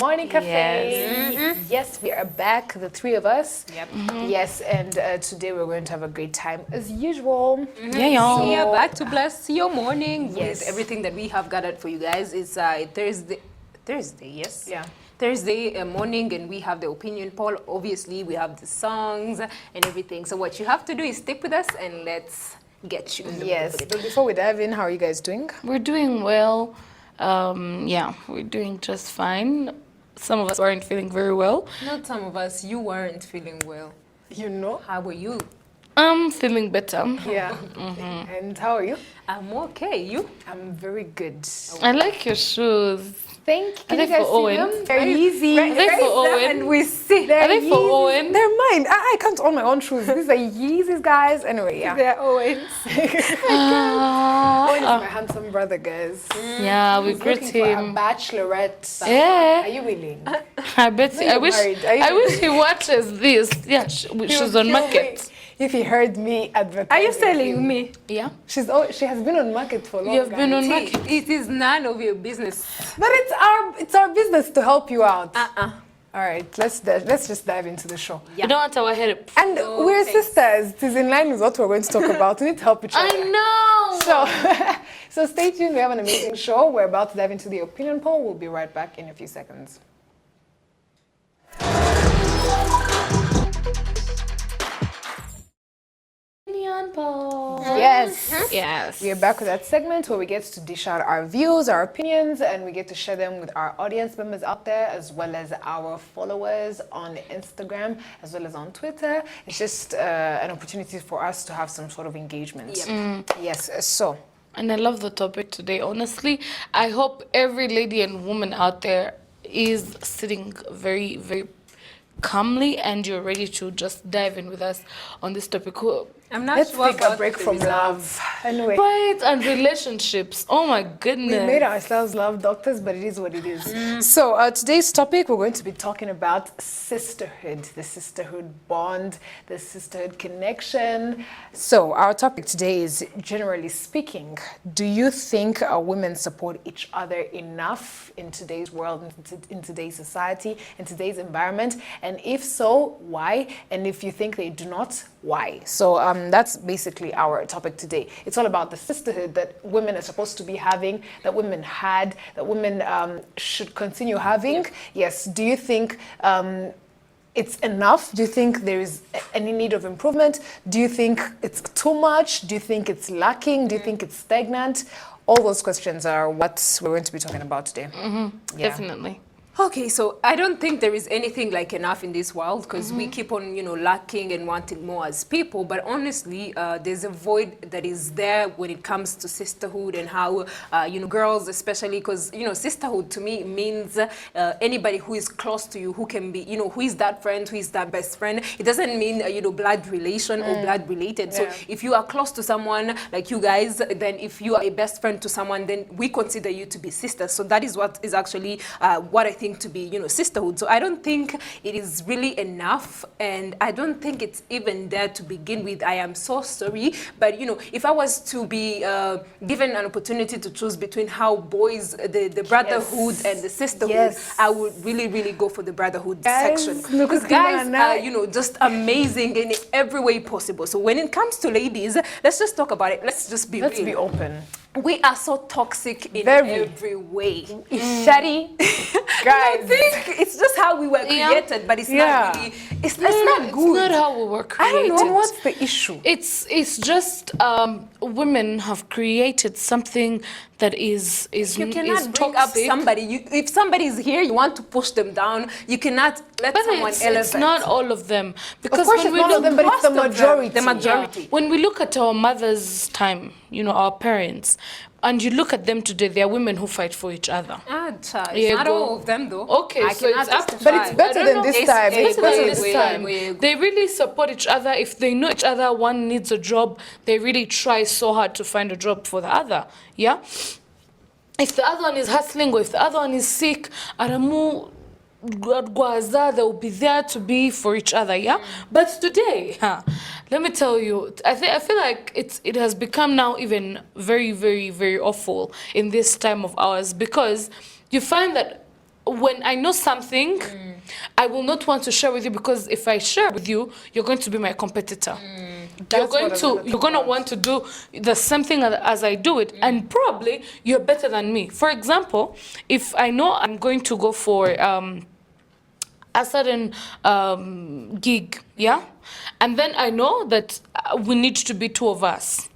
Morning Cafe. Yes, we are back, the three of us. Yep. Yes, and today we're going to have a great time as usual. So we are back to bless your morning Yes. with everything that we have gathered for you guys. It's Thursday, yes? Yeah. Thursday morning, and we have the opinion poll. Obviously, we have the songs and everything. So what you have to do is stick with us and let's get you in the Yes, mood. but before we dive in, how are you guys doing? We're doing well. We're doing just fine. Some of us aren't feeling very well. Not some of us, you weren't feeling well. You know? How are you? I'm feeling better. Yeah. And how are you? I'm okay. You? I'm very good. I like your shoes. Thank you. Can Are you they guys for see Owen? them? They're Yeezy. Are they for Owen? And we see. Are they for Owen? They're mine. I can't own my own shoes. These are Yeezys, guys. Anyway, yeah. They're Owens. Owen is my handsome brother, guys. Yeah, we He's greet looking for a him. bachelorette. Are Yeah, you willing? I bet. you're I wish. married. Are you I wish he watches this. Yeah, she's He would on kill market. me if he heard me advertising. Are you selling him. me? Yeah, She has been on market for long. you have been on guys. market. It is none of your business. But it's our business to help you out. Uh-uh. All right, let's just dive into the show. We don't want our head. And No, we're thanks. sisters. It is in line with what we're going to talk about. We need to help each other. I know. So stay tuned. We have an amazing show. We're about to dive into the opinion poll. We'll be right back in a few seconds. Yes. Yes. We are back with that segment where we get to dish out our views, our opinions, and we get to share them with our audience members out there, as well as our followers on Instagram, as well as on Twitter. It's just an opportunity for us to have some sort of engagement. Yes. So, And I love the topic today, honestly. I hope every lady and woman out there is sitting very, very calmly and you're ready to just dive in with us on this topic. I'm not let's sure take a about break the from result. love. Anyway, Right, and relationships. Oh my goodness. we made ourselves love doctors, but it is what it is. So today's topic, we're going to be talking about sisterhood, the sisterhood bond, the sisterhood connection. So our topic today is, generally speaking, do you think women support each other enough in today's world, in today's society, in today's environment? And if so, why? And if you think they do not, why? So that's basically our topic today. It's all about the sisterhood that women are supposed to be having, that women had, that women should continue having. Yes. Do you think it's enough? Do you think there is any need of improvement? Do you think it's too much? Do you think it's lacking? Do you think it's stagnant? All those questions are what we're going to be talking about today. Yeah. Definitely. Okay, so I don't think there is anything like enough in this world because we keep on, lacking and wanting more as people. But honestly, there's a void that is there when it comes to sisterhood and how, girls especially, because, sisterhood to me means anybody who is close to you, who can be, who is that friend, who is that best friend. It doesn't mean, blood relation or blood related. So if you are close to someone like you guys, then if you are a best friend to someone, then we consider you to be sisters. So that is what is actually what I think to be, sisterhood. So I don't think it is really enough, and I don't think it's even there to begin with. I am so sorry, but if I was to be given an opportunity to choose between how boys, the brotherhood and the sisterhood, I would really, really go for the brotherhood section. Because guys are, just amazing in every way possible. So when it comes to ladies, let's just talk about it. Let's just be Let's real. be open. We are so toxic in Very. every way. Shady. I think it's just how we were created, but it's not really. It's not good. It's not how we were created. I don't know what's the issue. It's just women have created something that is You is cannot bring up toxic. somebody. If somebody is here, you want to push them down. You cannot let But someone it's elevate. not all of them. Because Of course, when it's we not all of look them, but it's the most of them, majority. the majority. Yeah. When we look at our mothers' time, our parents, and you look at them today, they are women who fight for each other. It's Yeah, not go. all of them, though. Okay, I so cannot it's up to justify. But it's better I than don't this know. time. It's It's better better than this this time. time. They really support each other. If they know each other, one needs a job, they really try so hard to find a job for the other. Yeah? If the other one is hustling or if the other one is sick, Aramu Gwaza, they will be there to be for each other, yeah? But today, let me tell you, I feel like it has become now even very, very, very awful in this time of ours because you find that when I know something, I will not want to share with you, because if I share with you, you're going to be my competitor. That's what I was gonna You're going to talk want to do the same thing as I do it, and probably you're better than me. For example, if I know I'm going to go for a certain gig, yeah, and then I know that we need to be two of us,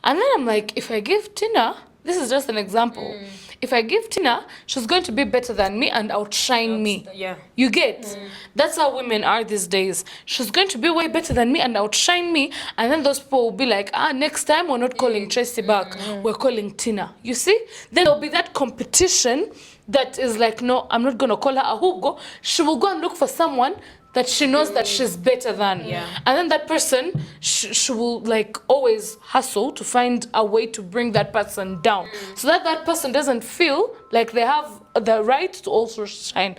and then I'm like, if I give Tina, this is just an example. If I give Tina, she's going to be better than me and outshine me. Yeah. You get? That's how women are these days. She's going to be way better than me and outshine me. And then those people will be like, next time we're not calling Tracy back, we're calling Tina. You see? Then there'll be that competition that is like, no, I'm not going to call her a Hugo. She will go and look for someone that she knows that she's better than. Yeah. And then that person, she will like always hustle to find a way to bring that person down, so that that person doesn't feel like they have the right to also shine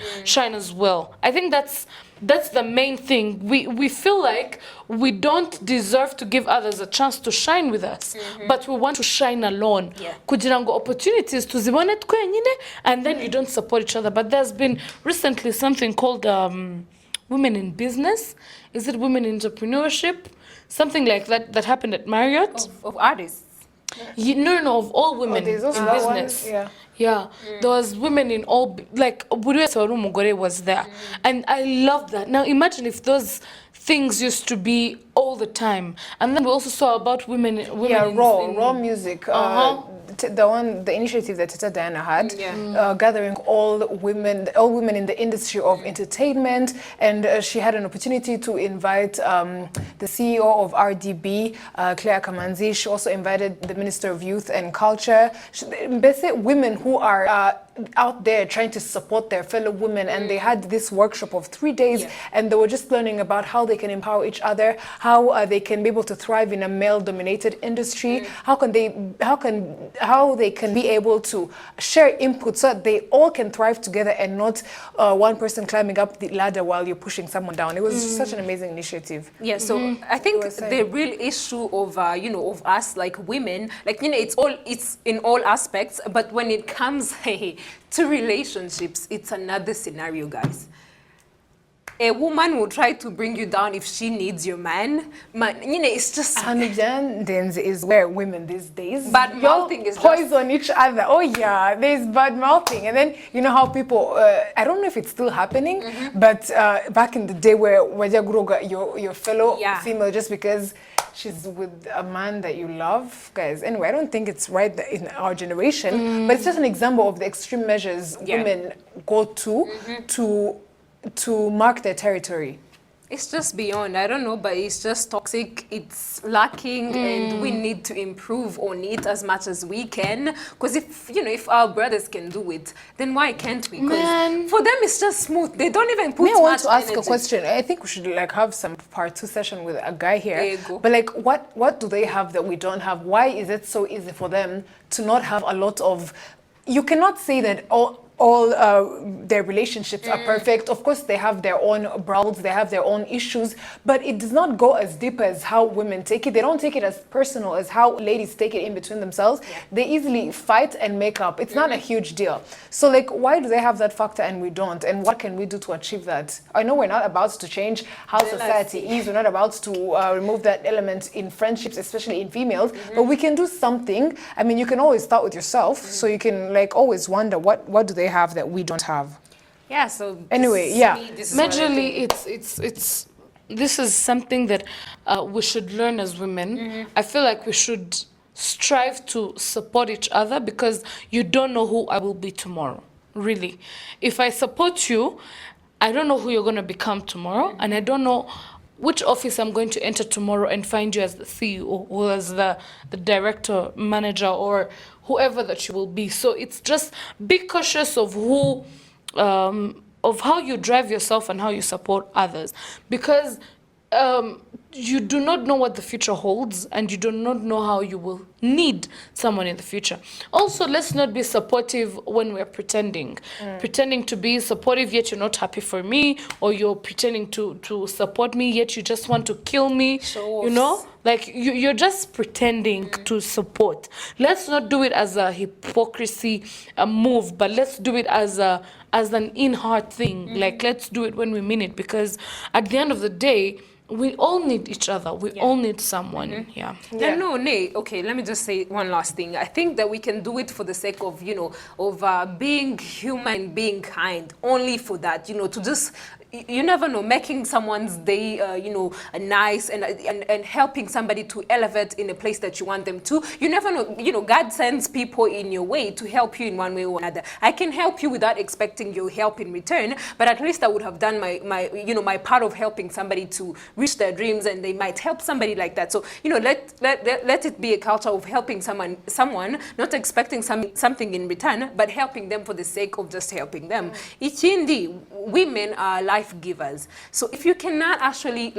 as well. I think that's the main thing. We feel like we don't deserve to give others a chance to shine with us, but we want to shine alone. Yeah. Kugira ngo opportunities tuzibone twenyine, and then you don't support each other. But there's been recently something called women in business. Is it women in entrepreneurship? Something like that happened at Marriott. Of artists. No, of all women there's in also that one, business. yeah. Yeah, there was women in all, like Buri Wese Waru Mugore was there, and I love that. Now imagine if those things used to be all the time, and then we also saw about women Yeah, raw music. The initiative that Tita Diana had, gathering all women in the industry of entertainment, and she had an opportunity to invite the CEO of RDB, Claire Kamanzi. She also invited the Minister of Youth and Culture. Basically, women who are out there trying to support their fellow women, and they had this workshop of 3 days, and they were just learning about how they can empower each other, how they can be able to thrive in a male-dominated industry, how they can be able to share input so that they all can thrive together and not one person climbing up the ladder while you're pushing someone down. It was such an amazing initiative. Yeah, so I think were saying. the real issue of of us like women, like it's in all aspects, but when it comes to relationships, it's another scenario, guys. A woman will try to bring you down if she needs your man. It's just And then is where women these days Bad mouthing is poison each other. Oh yeah, there's bad mouthing, and then you know how people. I don't know if it's still happening, but back in the day where wajaguroga your fellow female just because she's with a man that you love, guys. Anyway, I don't think it's right that in our generation, but it's just an example of the extreme measures women go to mark their territory. It's just beyond, I don't know, but it's just toxic, it's lacking, and we need to improve on it as much as we can. Because if our brothers can do it, then why can't we? Because for them it's just smooth. They don't even put I want much to ask energy. a question. I think we should have some part 2 session with a guy here. There you go. But what do they have that we don't have? Why is it so easy for them to not have a lot of? You cannot say that all their relationships are perfect. Of course, they have their own brawls, they have their own issues, but it does not go as deep as how women take it. They don't take it as personal as how ladies take it in between themselves. They easily fight and make up. It's not a huge deal. So why do they have that factor and we don't? And what can we do to achieve that? I know we're not about to change how society is. We're not about to remove that element in friendships, especially in females, but we can do something. I mean, you can always start with yourself. So you can always wonder what do they have that we don't have. Yeah, so Anyway, Majorly, this is something that we should learn as women. I feel like we should strive to support each other, because you don't know who I will be tomorrow, really. If I support you, I don't know who you're going to become tomorrow, and I don't know which office I'm going to enter tomorrow and find you as the CEO or as the director, manager, or whoever that you will be. So it's just be cautious of who, of how you drive yourself and how you support others, because you do not know what the future holds, and you do not know how you will need someone in the future. Also, let's not be supportive when we're pretending. Pretending to be supportive, yet you're not happy for me, or you're pretending to support me, yet you just want to kill me. You know? Like, you're just pretending to support. Let's not do it as a hypocrisy move, but let's do it as an in-heart thing. Like, let's do it when we mean it, because at the end of the day, we all need each other. We all need someone. Yeah. No, Nay, okay, let me just say one last thing. I think that we can do it for the sake of, being human, being kind, only for that, to just, you never know, making someone's day, nice and helping somebody to elevate in a place that you want them to. You never know, God sends people in your way to help you in one way or another. I can help you without expecting your help in return, but at least I would have done my part of helping somebody to reach their dreams, and they might help somebody like that. So, let it be a culture of helping someone, not expecting something in return, but helping them for the sake of just helping them. Ichindi, women are life givers. So if you cannot actually,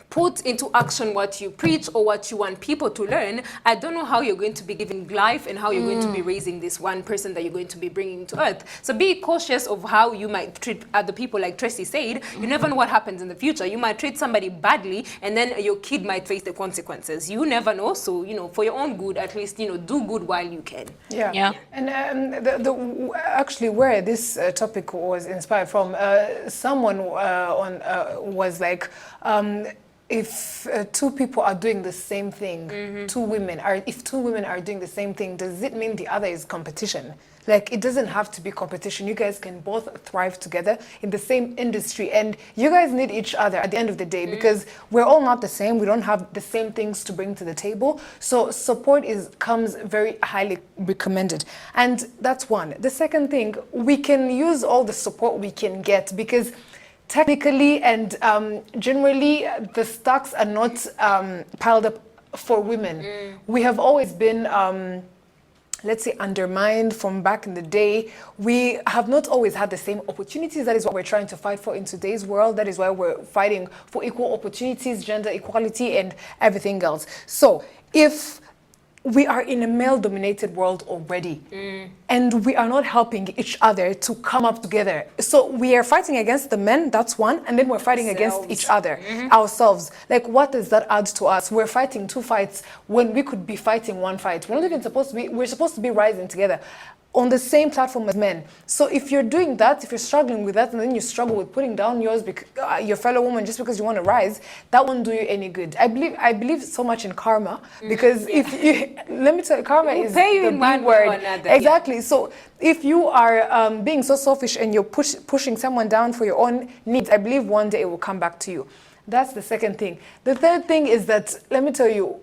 put into action what you preach or what you want people to learn, I don't know how you're going to be giving life and how you're going to be raising this one person that you're going to be bringing to earth. So be cautious of how you might treat other people. Like Tracy said, you never know what happens in the future. You might treat somebody badly, and then your kid might face the consequences. You never know. So, for your own good, at least, do good while you can. Yeah. And actually, where this topic was inspired from, someone was like, if two people are doing the same thing, if two women are doing the same thing, does it mean the other is competition? Like, it doesn't have to be competition. You guys can both thrive together in the same industry, and you guys need each other at the end of the day, because we're all not the same. We don't have the same things to bring to the table. So support comes very highly recommended. And that's one. The second thing, we can use all the support we can get, because technically and generally, the stocks are not piled up for women. We have always been, let's say, undermined from back in the day. We have not always had the same opportunities. That is what we're trying to fight for in today's world. That is why we're fighting for equal opportunities, gender equality, and everything else. So if we are in a male-dominated world already, and we are not helping each other to come up together. So we are fighting against the men, that's one, and then we're fighting against each other, ourselves. Like, what does that add to us? We're fighting two fights when we could be fighting one fight. We're not even supposed to be, we're supposed to be rising together on the same platform as men. So if you're doing that, if you're struggling with that, and then you struggle with putting down your fellow woman just because you want to rise, that won't do you any good. I believe so much in karma, because if you, let me tell you, karma is the big word. Exactly. So if you are being so selfish and you're pushing someone down for your own needs, I believe one day it will come back to you. That's the second thing. The third thing is that, let me tell you,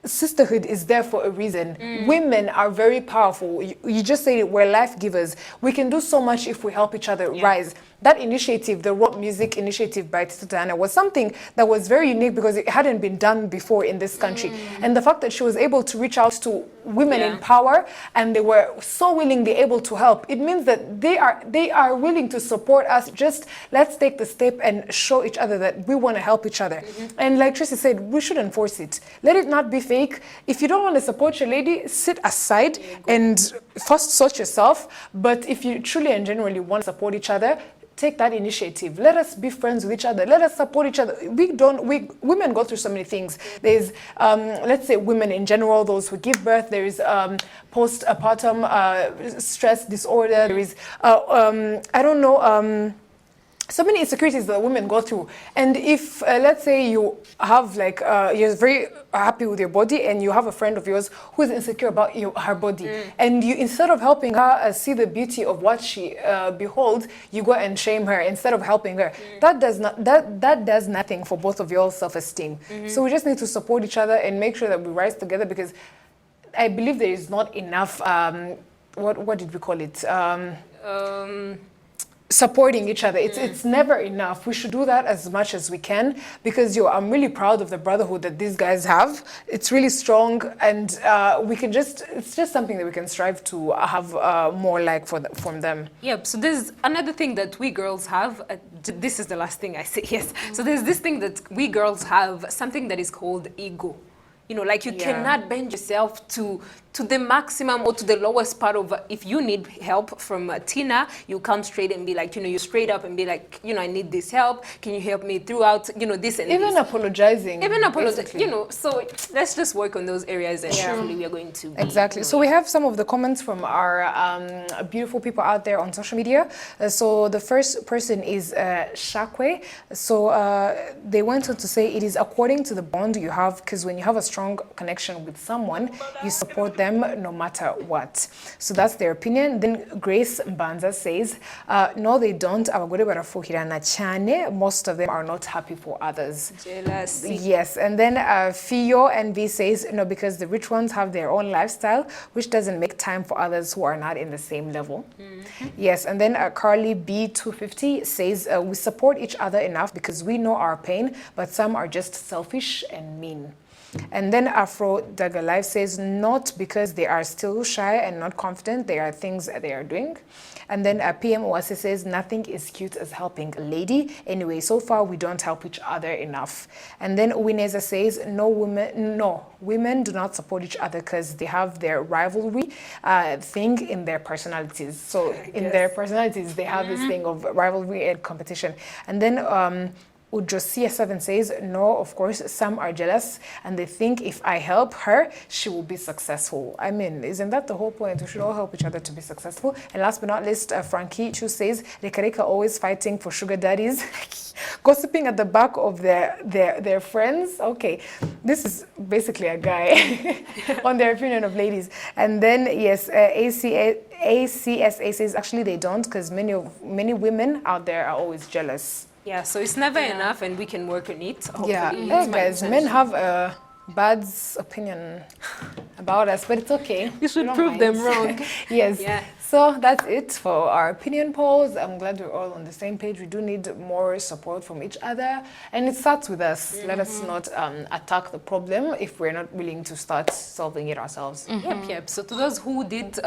sisterhood is there for a reason. Women are very powerful. You just said it, we're life givers. We can do so much if we help each other rise. That initiative, the Rock Music Initiative by Tita Diana, was something that was very unique because it hadn't been done before in this country. And the fact that she was able to reach out to women in power, and they were so willingly able to help, it means that they are willing to support us. Just let's take the step and show each other that we want to help each other. And like Tracy said, we shouldn't force it. Let it not be fake. If you don't want to support your lady, sit aside and first sort yourself. But if you truly and genuinely want to support each other, take that initiative. Let us be friends with each other. Let us support each other. Women go through so many things. There's, let's say, women in general, those who give birth. There is postpartum stress disorder. There is, so many insecurities that women go through. And if, let's say you have you're very happy with your body, and you have a friend of yours who is insecure about her body, and you, instead of helping her see the beauty of what she beholds, you go and shame her instead of helping her. That does nothing for both of your self-esteem. So we just need to support each other and make sure that we rise together, because I believe there is not enough, what did we call it? supporting each other. It's never enough. We should do that as much as we can because I'm really proud of the brotherhood that these guys have. It's really strong, and it's just something that we can strive to have more like from them. Yep. So there's another thing that we girls have. This is the last thing I say. Yes. So there's this thing that we girls have, something that is called ego. You know, like you cannot bend yourself to the maximum or to the lowest part of, if you need help from Tina, you come straight and be like, you know, you straight up and be like, you know, I need this help. Can you help me throughout, you know, this and even this. apologizing. Even apologizing, you know, so let's just work on those areas and hopefully we are going to. Exactly. So we have some of the comments from our beautiful people out there on social media. So the first person is Shakwe. So they went on to say it is according to the bond you have, because when you have a strong connection with someone, you support them no matter what. So that's their opinion. Then Grace Mbanza says, no, they don't. Abagore barafuhirana cyane. Most of them are not happy for others. Jealousy. Yes. And then Fio NV says, no, because the rich ones have their own lifestyle, which doesn't make time for others who are not in the same level. Yes. And then Carly B250 says, we support each other enough because we know our pain, but some are just selfish and mean. And then Afro Dagalive says, not because they are still shy and not confident, there are things that they are doing. And then PM Oase says, nothing is cute as helping a lady. Anyway, so far we don't help each other enough. And then Wineza says, no, women do not support each other because they have their rivalry thing in their personalities. So in their personalities, they have this thing of rivalry and competition. And then Ujosia7 says, no, of course, some are jealous and they think if I help her, she will be successful. I mean, isn't that the whole point? We should all help each other to be successful. And last but not least, Frankie Chu says, Rekareka always fighting for sugar daddies, gossiping at the back of their friends. Okay, this is basically a guy on their opinion of ladies. And then, yes, ACSA says, actually they don't, because many women out there are always jealous. Yeah, so it's never enough and we can work on it. Hopefully. Yeah, guys, men have a bad opinion about us, but it's okay. You should prove them wrong. Yes. Yeah. So that's it for our opinion polls. I'm glad we're all on the same page. We do need more support from each other, and it starts with us. Let us not attack the problem if we're not willing to start solving it ourselves. Yep. So to those who did,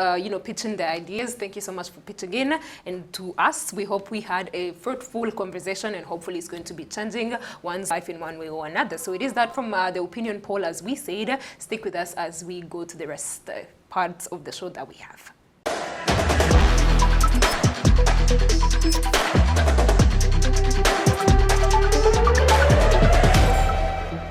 pitch in their ideas, thank you so much for pitching in. And to us, we hope we had a fruitful conversation, and hopefully it's going to be changing one's life in one way or another. So it is that from the opinion poll, as we said. Stick with us as we go to the rest parts of the show that we have.